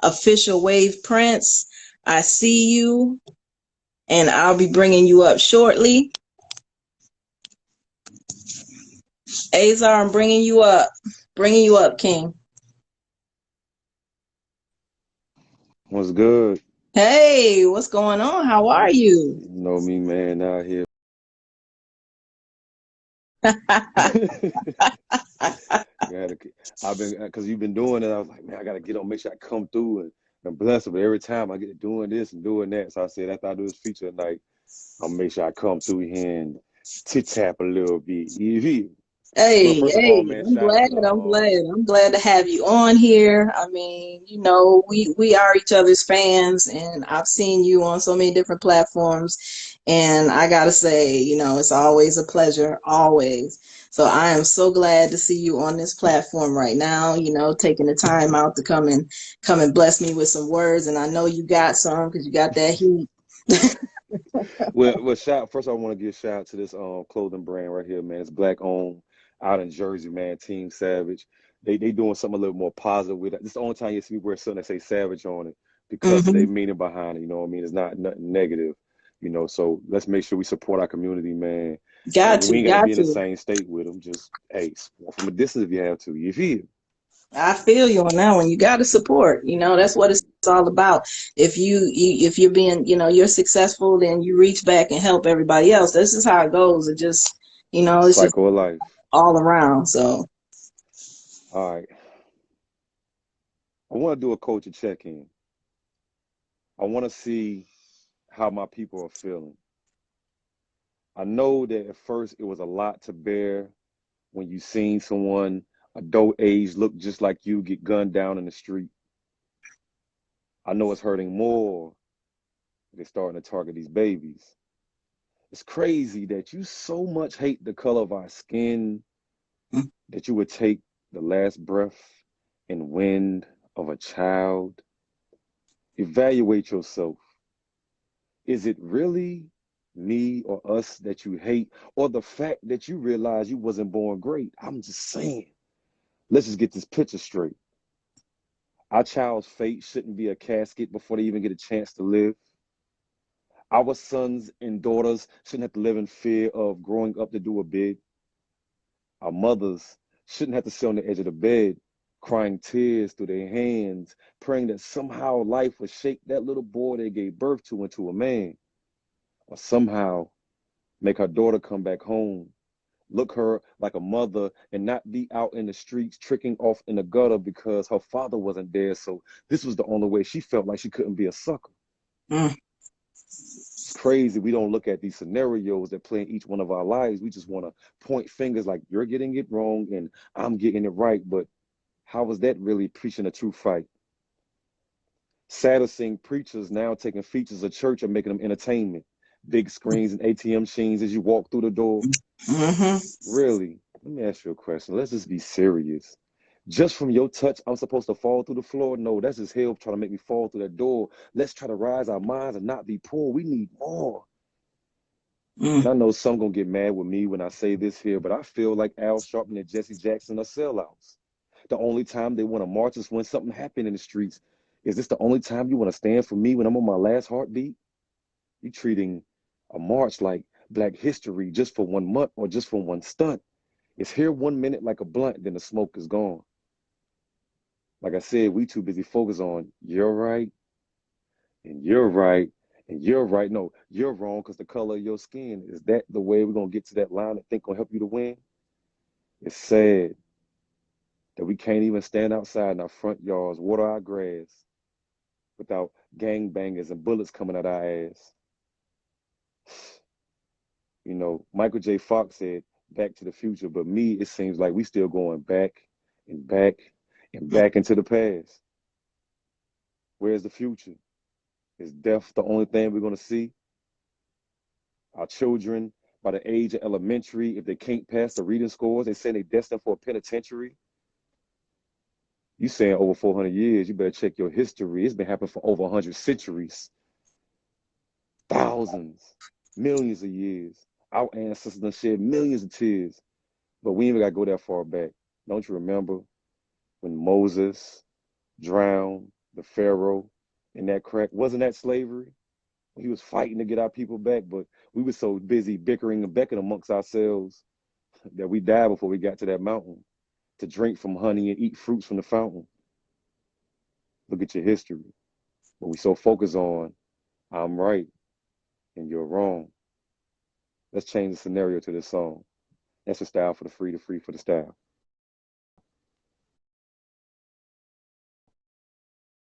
Official Wave Prince. I see you, and I'll be bringing you up shortly. Azar, I'm bringing you up. Bringing you up, King. What's good? Hey, what's going on? How are you? You know me, man, out here. Gotta, I've been, because you've been doing it. I was like, man, I gotta get on, make sure I come through and bless it. But every time I get to doing this and doing that, so I said after I do this feature tonight, I'll make sure I come through here and tit tap a little bit. You feel? But Hey, first of all, hey, man, I'm shout out glad. to the I'm glad. I'm glad to have you on here. I mean, we are each other's fans, and I've seen you on so many different platforms, and I gotta say, it's always a pleasure, always. So I am so glad to see you on this platform right now, taking the time out to come and bless me with some words, and I know you got some because you got that heat. well, shout first. I want to give a shout out to this clothing brand right here, man. It's black owned, out in Jersey, man. Team Savage. They doing something a little more positive with it. This is the only time you see me wear something that say Savage on it because of their Hmm. meaning behind it. You know what I mean? It's not nothing negative. You know, so let's make sure we support our community, man. Got And we to, ain't got to got be in the to. same state with them. Just hey, support from a distance if you have to. You feel? I feel you on that one. You got to support. That's what it's all about. If you're being, you're successful, then you reach back and help everybody else. This is how it goes. It's just Cycle of life. all around. So, All right. I want to do a culture check-in. I want to see how my people are feeling. I know that at first it was a lot to bear when you seen someone adult age look just like you get gunned down in the street. I know it's hurting more. They're starting to target these babies. It's crazy that you so much hate the color of our skin that you would take the last breath and wind of a child. Evaluate yourself. Is it really me or us that you hate, or the fact that you realize you wasn't born great? I'm just saying. Let's just get this picture straight. Our child's fate shouldn't be a casket before they even get a chance to live. Our sons and daughters shouldn't have to live in fear of growing up to do a bid. Our mothers shouldn't have to sit on the edge of the bed, crying tears through their hands, praying that somehow life would shape that little boy they gave birth to into a man, or somehow make her daughter come back home, look her like a mother, and not be out in the streets tricking off in the gutter because her father wasn't there. So this was the only way she felt like she couldn't be a sucker. mm, It's crazy. We don't look at these scenarios that play in each one of our lives. We just want to point fingers like you're getting it wrong and I'm getting it right. But how is that really preaching a true fight? Sad to seeing preachers now taking features of church and making them entertainment. Big screens and ATM machines as you walk through the door. hmm. Really? Let me ask you a question. Let's just be serious. Just from your touch, I'm supposed to fall through the floor? No, that's just hell trying to make me fall through that door. Let's try to rise our minds and not be poor. We need more. Mm. And I know some gonna get mad with me when I say this here, but I feel like Al Sharpton and Jesse Jackson are sellouts. The only time they want to march is when something happened in the streets. Is this the only time you want to stand for me when I'm on my last heartbeat? You treating a march like Black History just for 1 month or just for one stunt. It's here 1 minute like a blunt, then the smoke is gone. Like I said, we too busy focused on you're right and you're right and you're right. No, you're wrong because the color of your skin. Is that the way we're gonna get to that line that think gonna help you to win? It's sad that we can't even stand outside in our front yards, water our grass without gangbangers and bullets coming out our ass. You know, Michael J. Fox said back to the future, but me, it seems like we still going back and back and back into the past. Where's the future? Is death the only thing we're going to see? Our children, by the age of elementary, if they can't pass the reading scores, they say they're destined for a penitentiary. You saying over 400 years, you better check your history. It's been happening for over 100 centuries, thousands, millions of years. Our ancestors done shed millions of tears, but we ain't even got to go that far back. Don't you remember when Moses drowned the Pharaoh in that crack. Wasn't that slavery? He was fighting to get our people back, but we were so busy bickering and becking amongst ourselves that we died before we got to that mountain to drink from honey and eat fruits from the fountain. Look at your history. But we so focused on I'm right and you're wrong. Let's change the scenario to this song. That's the style for the free for the style.